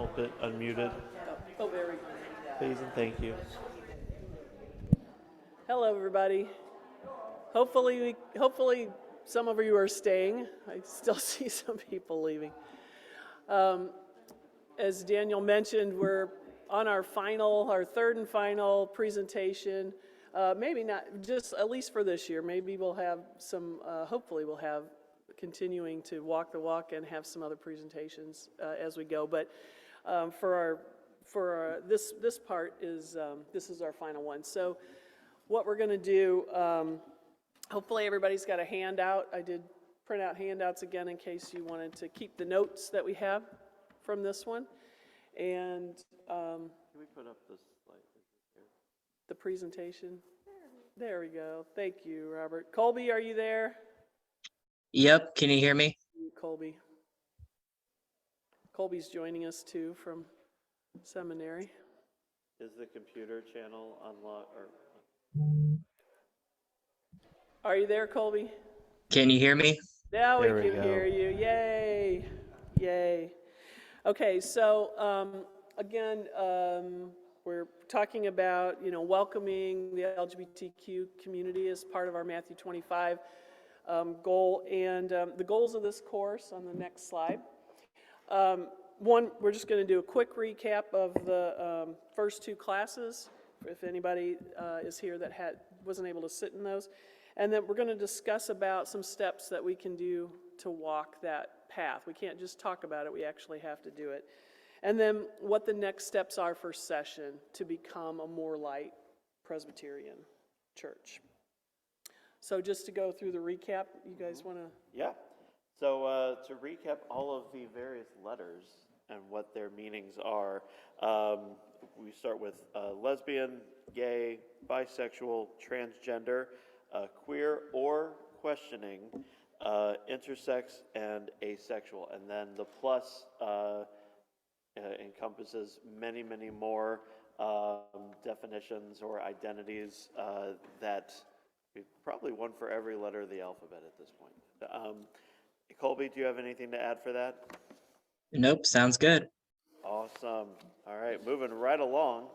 pulpit unmuted, Oh, very good. please, and thank you. Hello, everybody. Hopefully, some of you are staying. I still see some people leaving. As Daniel mentioned, we're on our third and final presentation. Maybe not, just at least for this year. Maybe we'll have some. Hopefully, we'll have continuing to walk the walk and have some other presentations as we go. But this part is this is our final one. So, what we're going to do. Hopefully everybody's got a handout. I did print out handouts again in case you wanted to keep the notes that we have from this one. And Can we put up this slide? the presentation. There we go. Thank you, Robert. Colby, are you there? Yep, can you hear me? Colby. Colby's joining us too from seminary. Is the computer channel unlocked? Are you there, Colby? Can you hear me? Now we There we can go. hear you. Yay. Yay. Okay, so again, we're talking about, welcoming the LGBTQ community as part of our Matthew 25 goal. And the goals of this course on the next slide. One, we're just going to do a quick recap of the first two classes, if anybody is here that wasn't able to sit in those. And then we're going to discuss about some steps that we can do to walk that path. We can't just talk about it, we actually have to do it. And then what the next steps are for Session to become a more light Presbyterian church. So just to go through the recap, you guys want to? Yeah. So to recap all of the various letters and what their meanings are, we start with lesbian, gay, bisexual, transgender, queer or questioning, intersex, and asexual. And then the plus encompasses many, many more definitions or identities that probably one for every letter of the alphabet at this point. Colby, do you have anything to add for that? Nope, sounds good. Awesome. All right, moving right along.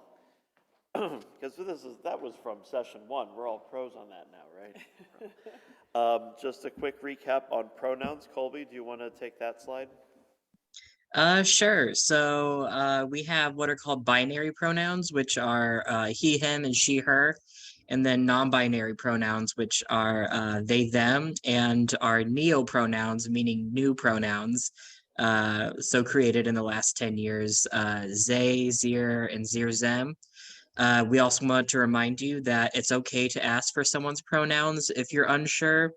Because that was from session one. We're all pros on that now, right? Just a quick recap on pronouns. Colby, do you want to take that slide? Sure. So we have what are called binary pronouns, which are he, him, and she, her. And then non-binary pronouns, which are they, them, and are neopronouns, meaning new pronouns. So created in the last 10 years, they, zir, and zir, them. We also want to remind you that it's okay to ask for someone's pronouns if you're unsure,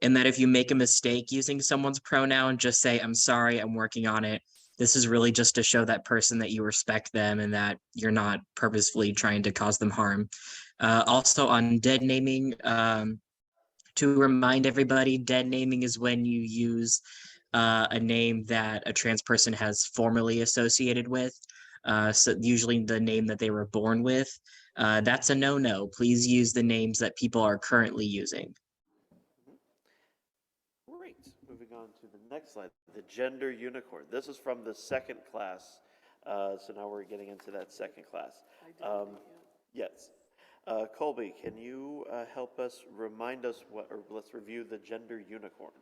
and that if you make a mistake using someone's pronoun, just say, I'm sorry, I'm working on it. This is really just to show that person that you respect them and that you're not purposefully trying to cause them harm. Also on dead naming, to remind everybody, dead naming is when you use a name that a trans person has formerly associated with. So usually the name that they were born with. That's a no-no. Please use the names that people are currently using. Great. Moving on to the next slide, the gender unicorn. This is from the second class. So now we're getting into that second class. Yes. Colby, can you help us, remind us let's review the gender unicorn.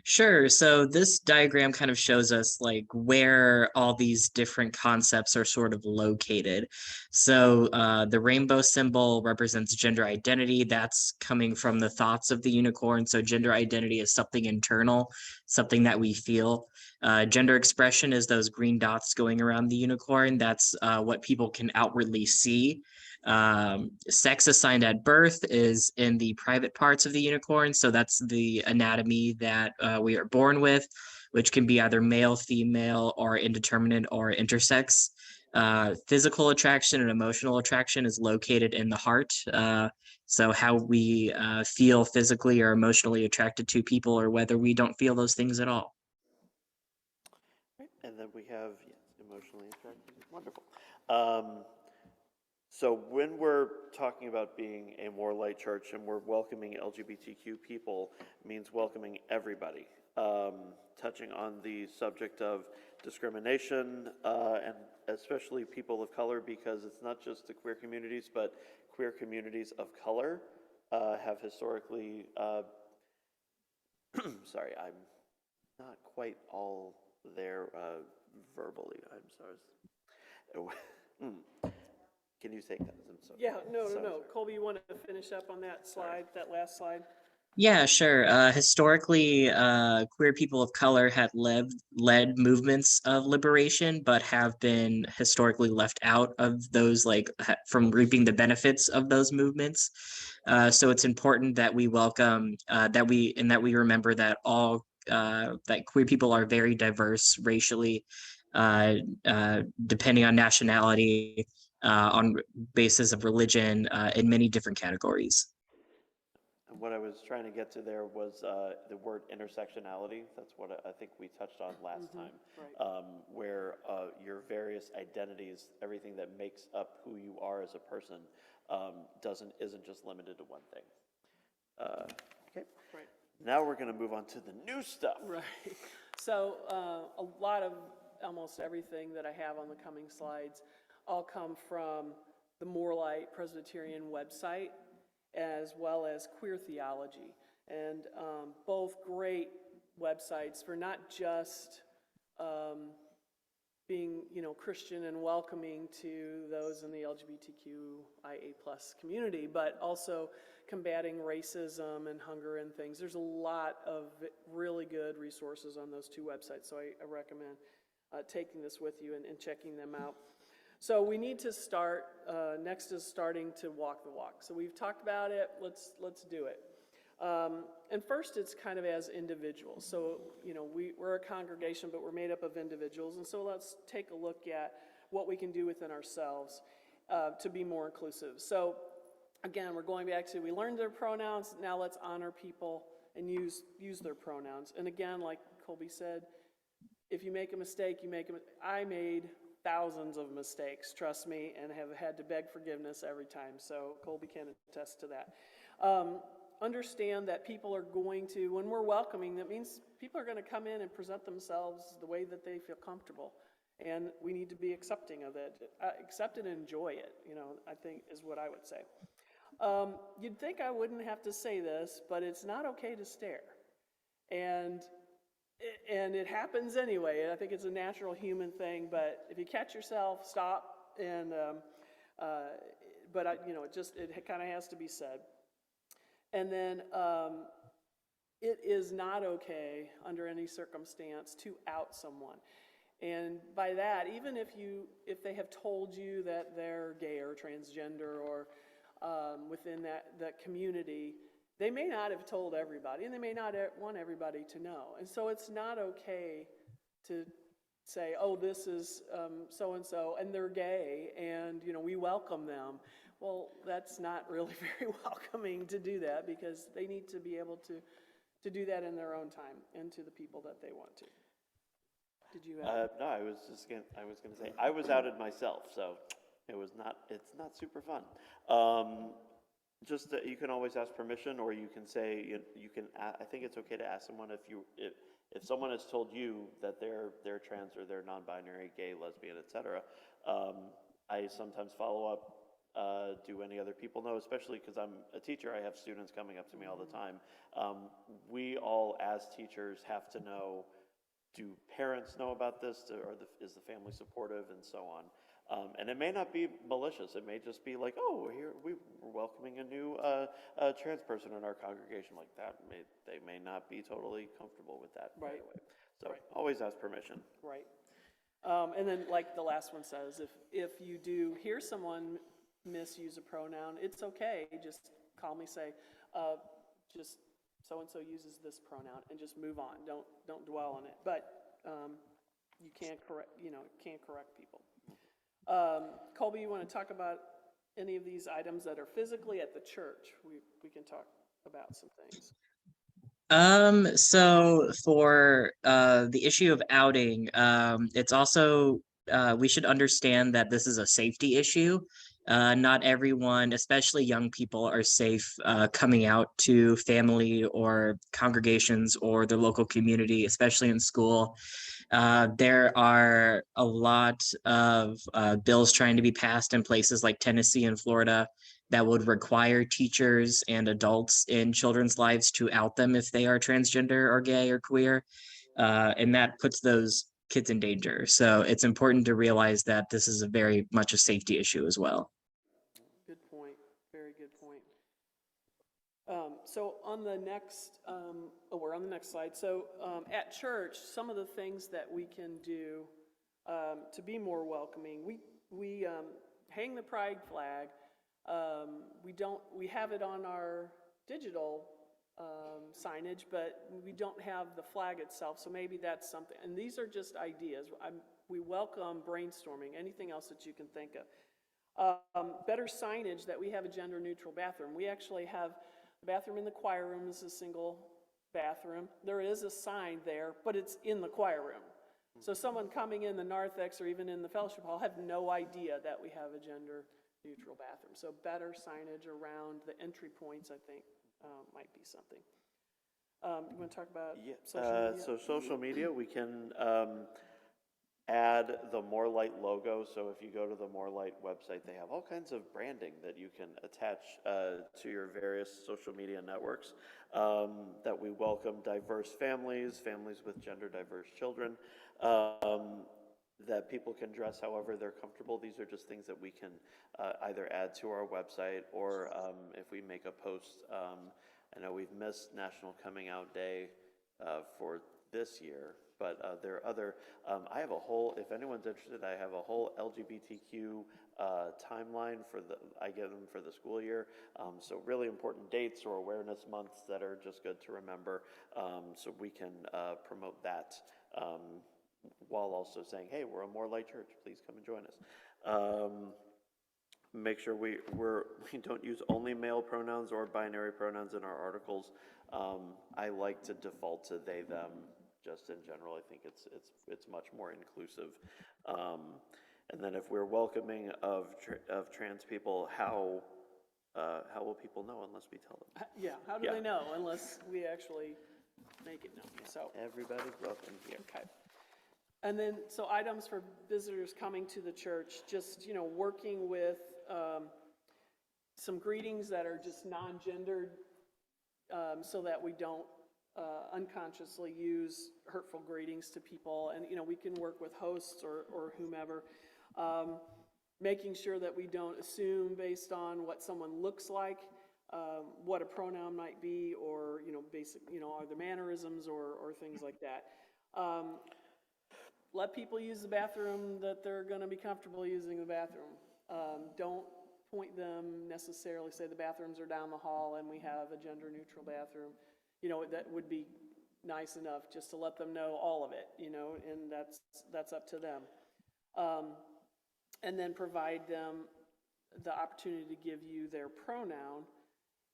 Sure. So this diagram kind of shows us like where all these different concepts are sort of located. So the rainbow symbol represents gender identity. That's coming from the thoughts of the unicorn. So gender identity is something internal, something that we feel. Gender expression is those green dots going around the unicorn. That's what people can outwardly see. Sex assigned at birth is in the private parts of the unicorn. So that's the anatomy that we are born with, which can be either male, female, or indeterminate or intersex. Physical attraction and emotional attraction is located in the heart. So how we feel physically or emotionally attracted to people, or whether we don't feel those things at all. And then we have emotionally attracted. Wonderful. So when we're talking about being a more light church and we're welcoming LGBTQ people, it means welcoming everybody. Touching on the subject of discrimination, and especially people of color, because it's not just the queer communities, but queer communities of color have historically, sorry, I'm not quite all there verbally, I'm sorry. Can you say that? I'm sorry. Yeah, no. Sorry. Colby, you want to finish up on that slide, that last slide? Yeah, sure. Historically, queer people of color had led movements of liberation, but have been historically left out of those, like from reaping the benefits of those movements. So it's important that we welcome that we remember that all that queer people are very diverse racially, depending on nationality, on basis of religion, in many different categories. And what I was trying to get to there was the word intersectionality. That's what I think we touched on last time, right. where your various identities, everything that makes up who you are as a person, isn't just limited to one thing. Okay. Right. Now we're going to move on to the new stuff. Right. So a lot of almost everything that I have on the coming slides all come from the Morelight Presbyterian website, as well as Queer Theology, and both great websites for not just being, Christian and welcoming to those in the LGBTQIA+ community, but also combating racism and hunger and things. There's a lot of really good resources on those two websites, so I recommend taking this with you and checking them out. So we need to start, next is starting to walk the walk. So we've talked about it, let's do it. And first it's kind of as individuals. So, we're a congregation, but we're made up of individuals. And so let's take a look at what we can do within ourselves to be more inclusive. So again, we're going back to, we learned their pronouns, now let's honor people and use their pronouns. And again, like Colby said, if you make a mistake, I made thousands of mistakes, trust me, and have had to beg forgiveness every time. So Colby can attest to that. Understand that people are going to, when we're welcoming, that means people are going to come in and present themselves the way that they feel comfortable. And we need to be accepting of it. Accept it and enjoy it, I think is what I would say. You'd think I wouldn't have to say this, but it's not okay to stare. And it happens anyway. I think it's a natural human thing, but if you catch yourself, stop. And it kind of has to be said. And then it is not okay under any circumstance to out someone. And by that, even if they have told you that they're gay or transgender or within that community, they may not have told everybody, and they may not want everybody to know. And so it's not okay to say, oh, this is so-and-so, and they're gay, and we welcome them. Well, that's not really very welcoming to do that, because they need to be able to do that in their own time and to the people that they want to. Did you have? No, I was going to say, I was outed myself, so it's not super fun. Just that you can always ask permission, or you can say, I think it's okay to ask someone if someone has told you that they're trans or they're non-binary, gay, lesbian, etc. I sometimes follow up. Do any other people know, especially because I'm a teacher, I have students coming up to me all the time. We all, as teachers, have to know, do parents know about this, is the family supportive, and so on. And it may not be malicious, it may just be like, oh, here we're welcoming a new trans person in our congregation, like that. They may not be totally comfortable with that right away. So always ask permission. Right. And then, like the last one says, if you do hear someone misuse a pronoun, it's okay. Just calmly say, just so-and-so uses this pronoun, and just move on. Don't dwell on it. But you can't correct people. Colby, you want to talk about any of these items that are physically at the church? We can talk about some things. So for the issue of outing, it's also we should understand that this is a safety issue. Not everyone, especially young people, are safe coming out to family or congregations or the local community, especially in school. There are a lot of bills trying to be passed in places like Tennessee and Florida that would require teachers and adults in children's lives to out them if they are transgender or gay or queer. And that puts those kids in danger. So it's important to realize that this is a very much a safety issue as well. Good point, very good point. So on the next, we're on the next slide. So at church, some of the things that we can do to be more welcoming, we hang the pride flag. We have it on our digital signage, but we don't have the flag itself, so maybe that's something. And these are just ideas. We welcome brainstorming, anything else that you can think of. Better signage that we have a gender-neutral bathroom. We actually have a bathroom in the choir room is a single bathroom. There is a sign there, but it's in the choir room. So someone coming in the narthex or even in the fellowship hall have no idea that we have a gender-neutral bathroom. So better signage around the entry points, I think, might be something. You want to talk about social media? So social media, we can add the More Light logo. So if you go to the More Light website, they have all kinds of branding that you can attach to your various social media networks. That we welcome diverse families, families with gender diverse children, that people can dress however they're comfortable. These are just things that we can either add to our website or if we make a post. I know we've missed National Coming Out Day for this year, but there are other, I have a whole, if anyone's interested, I have a whole LGBTQ timeline I get them for the school year. So really important dates or awareness months that are just good to remember. So we can promote that while also saying, hey, we're a More Light church, please come and join us. Make sure we don't use only male pronouns or binary pronouns in our articles. I like to default to they, them, just in general. I think it's much more inclusive. And then if we're welcoming of trans people, how will people know unless we tell them? Yeah, how do they know unless we actually make it known? So everybody's welcome here. okay. And then, so items for visitors coming to the church, just, working with some greetings that are just non-gendered so that we don't unconsciously use hurtful greetings to people. And, we can work with hosts or whomever, making sure that we don't assume based on what someone looks like, what a pronoun might be, or, basic, are there mannerisms or things like that. Let people use the bathroom that they're going to be comfortable using the bathroom. Don't point them necessarily, say the bathrooms are down the hall and we have a gender-neutral bathroom. That would be nice enough just to let them know all of it, and that's up to them. And then provide them the opportunity to give you their pronoun,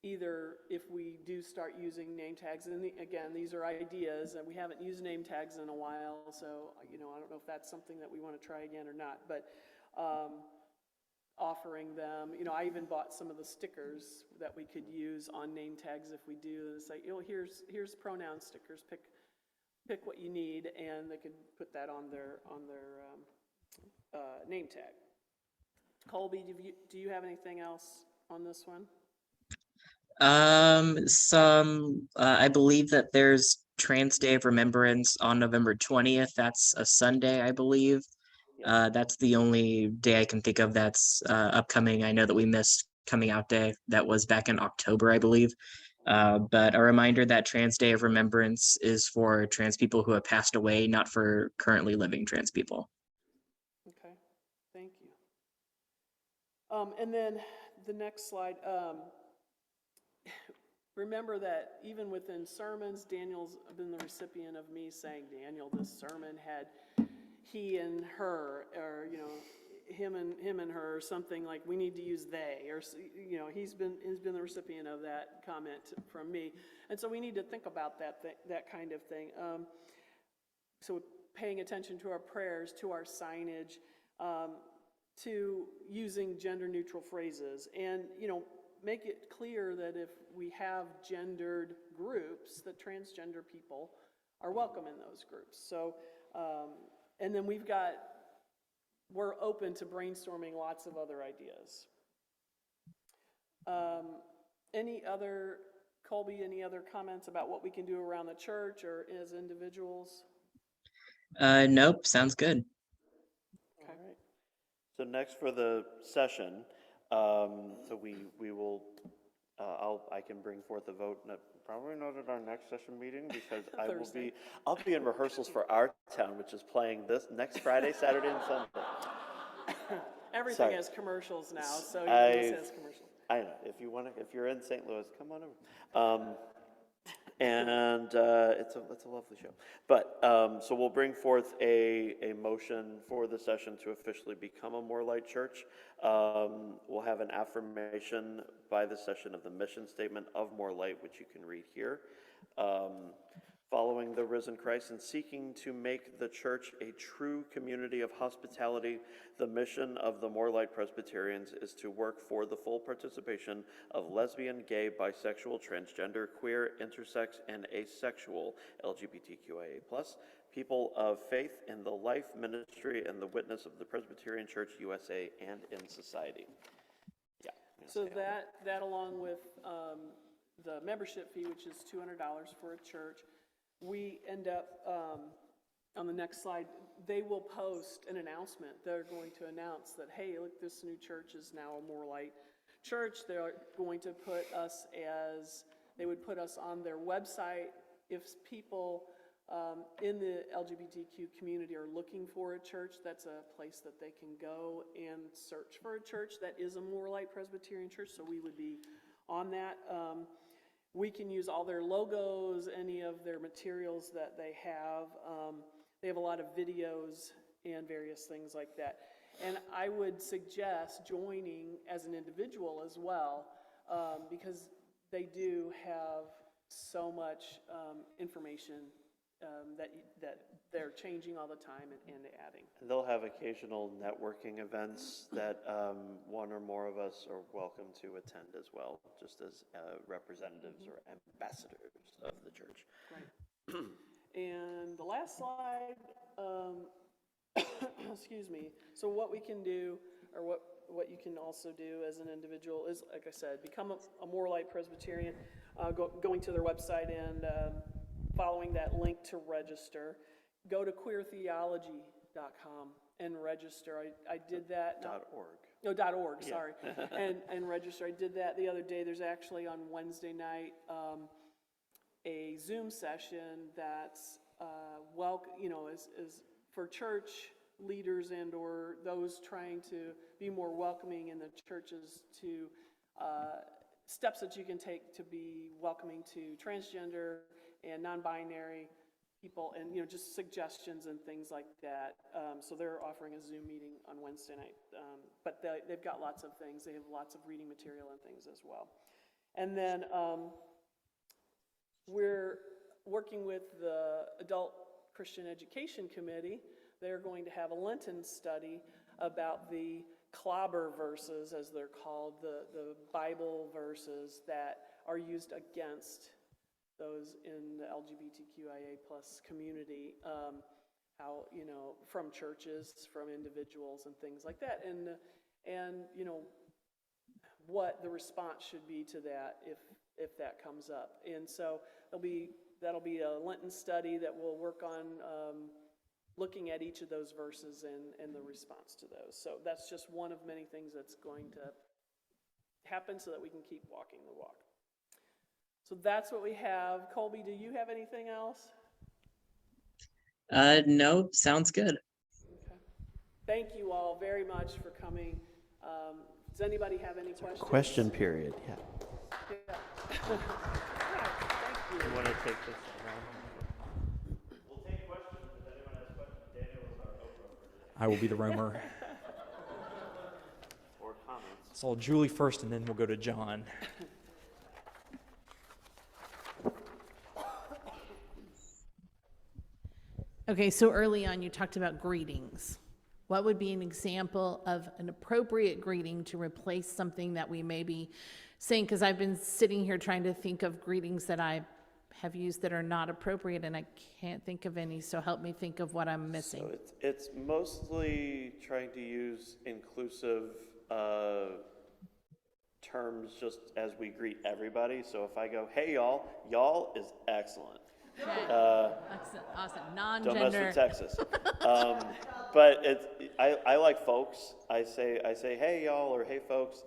either if we do start using name tags, and again, these are ideas, and we haven't used name tags in a while, so, I don't know if that's something that we want to try again or not, but offering them, I even bought some of the stickers that we could use on name tags if we do, and say, here's pronoun stickers, pick what you need, and they could put that on their name tag. Colby, do you have anything else on this one? I believe that there's Trans Day of Remembrance on November 20th. That's a Sunday, I believe. That's the only day I can think of that's upcoming. I know that we missed Coming Out Day. That was back in October, I believe. But a reminder that Trans Day of Remembrance is for trans people who have passed away, not for currently living trans people. Okay, thank you. And then the next slide. Remember that even within sermons, Daniel's been the recipient of me saying, Daniel, this sermon had he and her, or him and her, or something like we need to use they, or he's been the recipient of that comment from me, and so we need to think about that kind of thing. So paying attention to our prayers, to our signage. to using gender-neutral phrases and, make it clear that if we have gendered groups, that transgender people are welcome in those groups. So, and then we're open to brainstorming lots of other ideas. Colby, any other comments about what we can do around the church or as individuals? Nope, sounds good. All right. So next for the session, so we will, I can bring forth a vote, probably not at our next session meeting, because Thursday. I'll be in rehearsals for Our Town, which is playing this next Friday, Saturday, and Sunday. Everything Sorry. has commercials now, so I- this has commercials. I know, if you're in St. Louis, come on over. It's a lovely show. But, so we'll bring forth a motion for the session to officially become a More Light Church. We'll have an affirmation by the session of the mission statement of More Light, which you can read here. Following the risen Christ and seeking to make the church a true community of hospitality, the mission of the More Light Presbyterians is to work for the full participation of lesbian, gay, bisexual, transgender, queer, intersex, and asexual LGBTQIA+, people of faith in the life, ministry, and the witness of the Presbyterian Church USA and in society. Yeah. So that along with the membership fee, which is $200 for a church, we end up, on the next slide, they will post an announcement. They're going to announce that, hey, look, this new church is now a More Light Church. They're going to they would put us on their website. If people in the LGBTQ community are looking for a church, that's a place that they can go and search for a church that is a More Light Presbyterian Church, so we would be on that. We can use all their logos, any of their materials that they have. They have a lot of videos and various things like that. And I would suggest joining as an individual as well, because they do have so much information that they're changing all the time and adding. And they'll have occasional networking events that one or more of us are welcome to attend as well, just as representatives or ambassadors of the church. Right. And the last slide, excuse me. So what we can do, or what you can also do as an individual is, like I said, become a More Light Presbyterian, going to their website and following that link to register. Go to queertheology.com and register. I did that. .org. No, .org, sorry. and register. I did that the other day. There's actually on Wednesday night a Zoom session that's is for church leaders and or those trying to be more welcoming in the churches, to steps that you can take to be welcoming to transgender and non-binary people, and just suggestions and things like that. So they're offering a Zoom meeting on Wednesday night, but they've got lots of things. They have lots of reading material and things as well. And then we're working with the Adult Christian Education Committee. They're going to have a Lenten study about the clobber verses, as they're called, the Bible verses that are used against those in the LGBTQIA+ community, how, from churches, from individuals and things like that, and what the response should be to that if that comes up. And so that'll be a Lenten study that will work on looking at each of those verses and the response to those. So that's just one of many things that's going to happen so that we can keep walking the walk. So that's what we have. Colby, do you have anything else? No, sounds good. Okay. Thank you all very much for coming. Does anybody have any questions? Question period, yeah. Yeah. All right, thank you. You want to take this around? We'll take questions if anyone has questions. Daniel is our opener for today. I will be the roamer. Or comments. So Julie first, and then we'll go to John. Okay, so early on you talked about greetings. What would be an example of an appropriate greeting to replace something that we may be saying? Because I've been sitting here trying to think of greetings that I have used that are not appropriate, and I can't think of any, so help me think of what I'm missing. So it's mostly trying to use inclusive terms just as we greet everybody. So if I go, hey y'all, y'all is excellent. Excellent, awesome, Don't mess non-gender. with Texas. But I like folks. I say, hey y'all, or hey folks,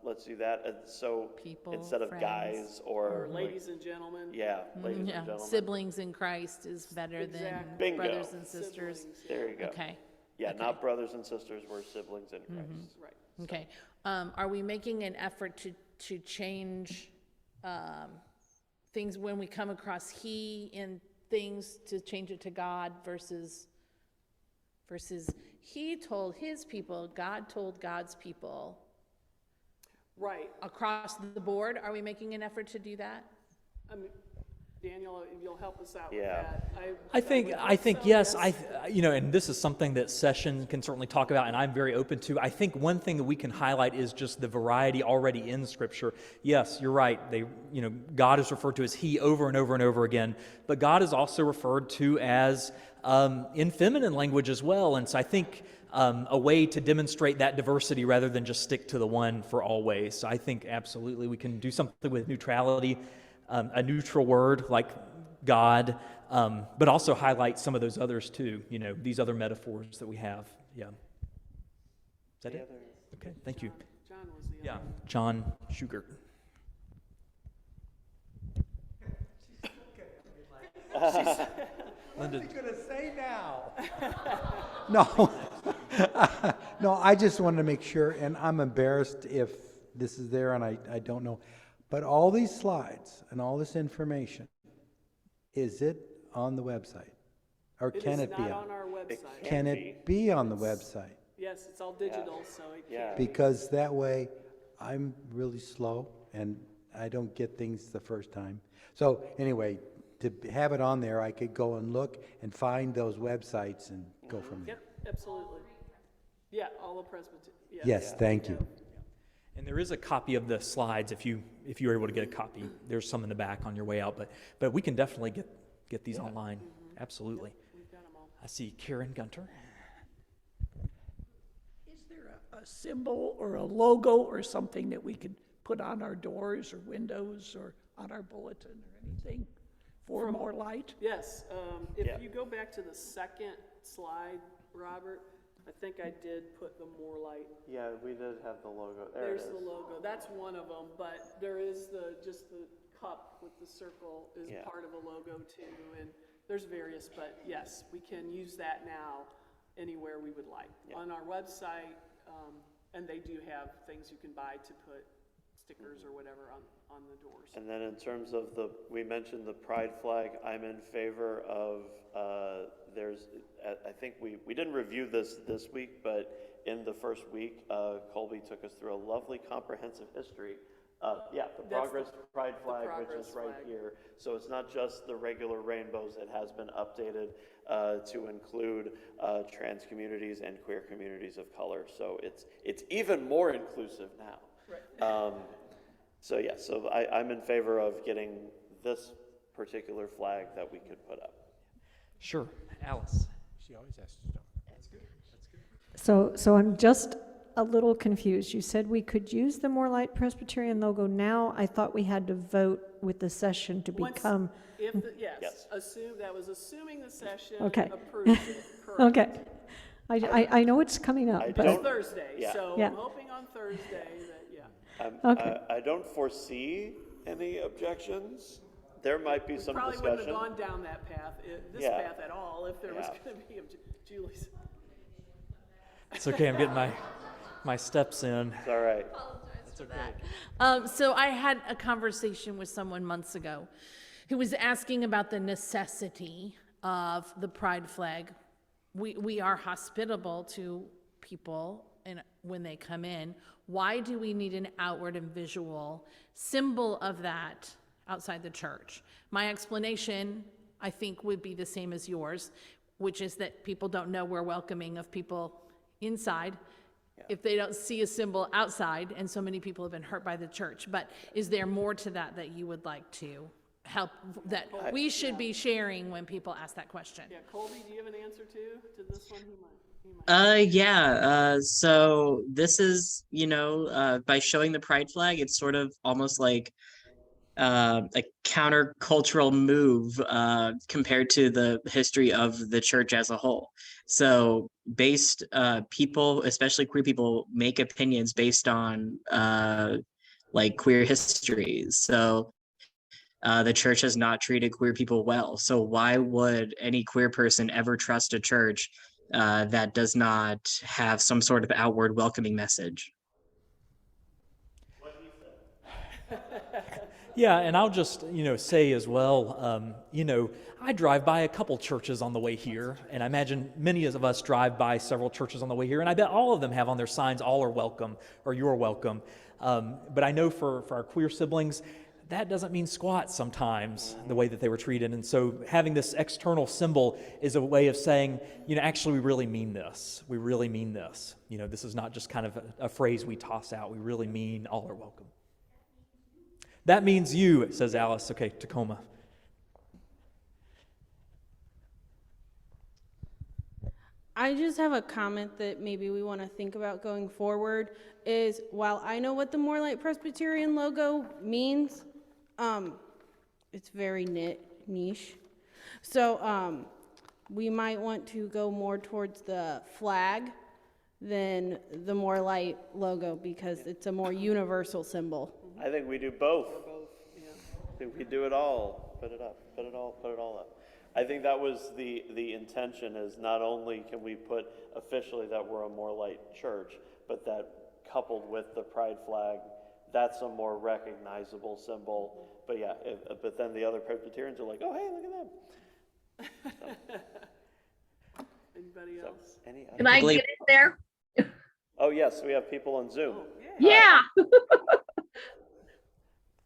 let's do that. And so People, instead of friends. guys or like, Ladies and gentlemen. yeah, ladies and Yeah, gentlemen. siblings in Christ is better than Exactly. Bingo. brothers and sisters. Siblings, There you go. Okay, Yeah, okay. not brothers and sisters, we're siblings in Christ. Right. okay. Are we making an effort to change things when we come across he in things, to change it to God versus he told his people, God told God's people Right. across the board? Are we making an effort to do that? I mean, Daniel, you'll help us out with Yeah. that. I think would hope so, yes. yes. And this is something that session can certainly talk about, and I'm very open to. I think one thing that we can highlight is just the variety already in Scripture. Yes, you're right. God is referred to as He over and over and over again, but God is also referred to as in feminine language as well. And so I think a way to demonstrate that diversity rather than just stick to the one for always. So I think absolutely we can do something with neutrality. A neutral word like God, but also highlight some of those others too, these other metaphors that we have. Yeah. Is that it? Okay, thank you. John was the Yeah, other. John Schugert. Linda, Gonna say now? No, no, I just wanted to make sure, and I'm embarrassed if this is there and I don't know. But all these slides and all this information, is it on the website? Or can it be It is not on? on our website. Can it be on the website? Yes, it's all digital, so it Yeah. can't. Because that way, I'm really slow and I don't get things the first time. So anyway, to have it on there, I could go and look and find those websites and go from there. Yep, absolutely. Yeah, all the Presbyterian, yes. Yes, thank you. and there is a copy of the slides if you were able to get a copy. There's some in the back on your way out, but we can definitely get these online. Absolutely. We've got them all. I see Karen Gunter. Is there a symbol or a logo or something that we could put on our doors or windows or on our bulletin or anything for more light? Yes, Yeah. if you go back to the second slide, Robert, I think I did put the more light. Yeah, we did have the logo. There it There's is. the logo, that's one of them, but there is just the cup with the circle is Yeah. part of a logo too, and there's various, but yes, we can use that now anywhere we would like. Yeah. On our website, and they do have things you can buy to put stickers or whatever on the doors. And then in terms of we mentioned the pride flag, I'm in favor of, I think we didn't review this week, but in the first week, Colby took us through a lovely comprehensive history. The Progress Pride flag, which Progress is right flag. here. So it's not just the regular rainbows, it has been updated to include trans communities and queer communities of color. So it's even more inclusive now. Right. So I'm in favor of getting this particular flag that we could put up. Sure, Alice. She always has to start. So I'm just a little confused. You said we could use the More Light Presbyterian logo now. I thought we had to vote with the session to Once- become, Yes, Yes. assuming the session Okay. approves it, correct. okay. I know it's coming up, I It's but, don't- Thursday, yeah. so Yeah. I'm hoping on Thursday that, yeah. Okay. I don't foresee any objections. There might be some Probably wouldn't have discussion. gone down that path, this Yeah. path at all, if there was Yeah. gonna be, Julie's. It's okay, I'm getting my steps in. It's all right. So I had a conversation with someone months ago who was asking about the necessity of the pride flag. We are hospitable to people when they come in. Why do we need an outward and visual symbol of that outside the church? My explanation, I think, would be the same as yours. which is that people don't know we're welcoming of people inside if they don't see a symbol outside, and so many people have been hurt by the church. But is there more to that that you would like to help, that we should be sharing when people ask that question? Yeah, Colby, do you have an answer to this one? He might. Yeah, so this is, by showing the pride flag, it's sort of almost like a countercultural move compared to the history of the church as a whole. So people, especially queer people, make opinions based on like queer histories. So the church has not treated queer people well. So why would any queer person ever trust a church that does not have some sort of outward welcoming message? Yeah, and I'll just, say as well, I drive by a couple churches on the way here, and I imagine many of us drive by several churches on the way here, and I bet all of them have on their signs, all are welcome, or you're welcome. But I know for our queer siblings, that doesn't mean squat sometimes, the way that they were treated. And so having this external symbol is a way of saying, actually we really mean this. We really mean this. This is not just kind of a phrase we toss out. We really mean all are welcome. That means you, says Alice. Okay, Tacoma. I just have a comment that maybe we want to think about going forward is, while I know what the More Light Presbyterian logo means, it's very niche. So we might want to go more towards the flag than the More Light logo because it's a more universal symbol. I think we do both. I think we do it all. Put it up. Put it all up. I think that was the intention, is not only can we put officially that we're a More Light church, but that coupled with the pride flag, that's a more recognizable symbol. But yeah, but then the other Presbyterians are like, oh, hey, look at them. Anybody else? Can I get in there? Oh, yes, we have people on Zoom. Yeah.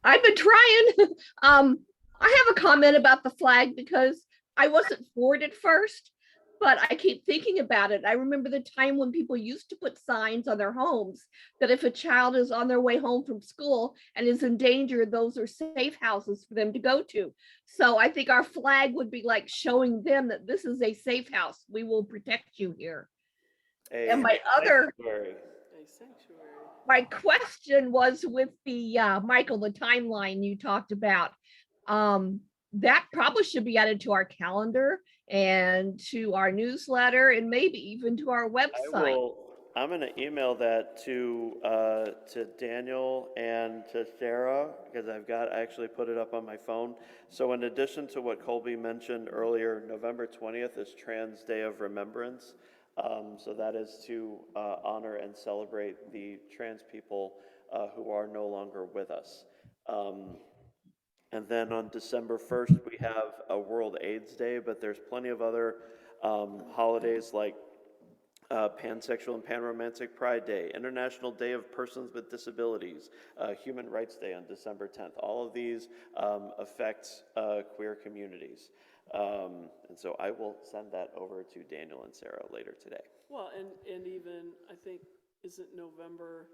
I've been trying. I have a comment about the flag because I wasn't for it at first, but I keep thinking about it. I remember the time when people used to put signs on their homes that if a child is on their way home from school and is in danger, those are safe houses for them to go to. So I think our flag would be like showing them that this is a safe house. We will protect you here. And my my question was with the Michael, the timeline you talked about. That probably should be added to our calendar and to our newsletter and maybe even to our website. I'm going to email that to Daniel and to Sarah, because I actually put it up on my phone. So in addition to what Colby mentioned earlier, November 20th is Trans Day of Remembrance. So that is to honor and celebrate the trans people who are no longer with us. And then on December 1st, we have a World AIDS Day, but there's plenty of other holidays like Pansexual and Panromantic Pride Day, International Day of Persons with Disabilities, Human Rights Day on December 10th. All of these affect queer communities. And so I will send that over to Daniel and Sarah later today. Well, and even, I think, isn't November,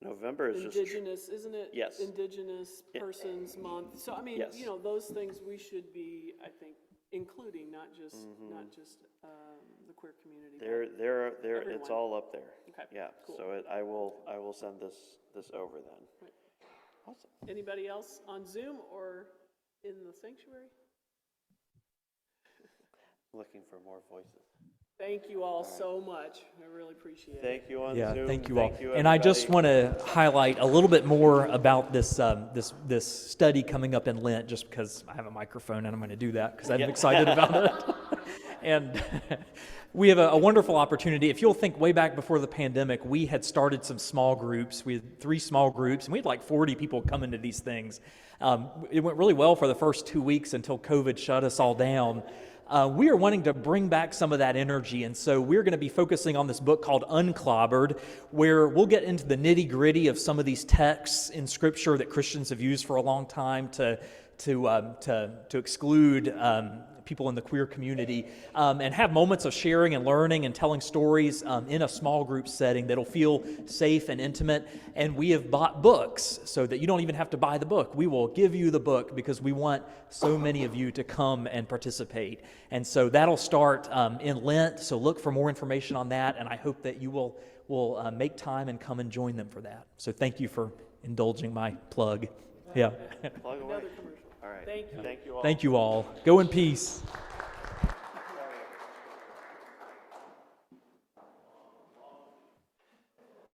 November is Indigenous, isn't it? Yes. Indigenous Persons Month. So, I mean, Yes. Those things we should be, I think, including, not just the queer community. It's everyone. all up there. Okay, Yeah, cool. so I will send this over then. Right. Awesome. Anybody else on Zoom or in the sanctuary? Looking for more voices. Thank you all so much. I really appreciate it. Thank you on Yeah, Zoom. thank you all. you, And I just everybody. want to highlight a little bit more about this this study coming up in Lent, just because I have a microphone and I'm going to do that because I'm excited about it. And we have a wonderful opportunity. If you'll think way back before the pandemic, we had started some small groups. We had 3 small groups, and we had like 40 people come into these things. It went really well for the first 2 weeks until COVID shut us all down. we are wanting to bring back some of that energy. And so we're going to be focusing on this book called Unclobbered, where we'll get into the nitty gritty of some of these texts in Scripture that Christians have used for a long time to exclude people in the queer community, and have moments of sharing and learning and telling stories in a small group setting that'll feel safe and intimate. And we have bought books so that you don't even have to buy the book. We will give you the book because we want so many of you to come and participate. And so that'll start in Lent, so look for more information on that, and I hope that you will make time and come and join them for that. So thank you for indulging my plug. Yeah. Plug away. All right. Thank you. Thank you all. Thank you all. Go in peace.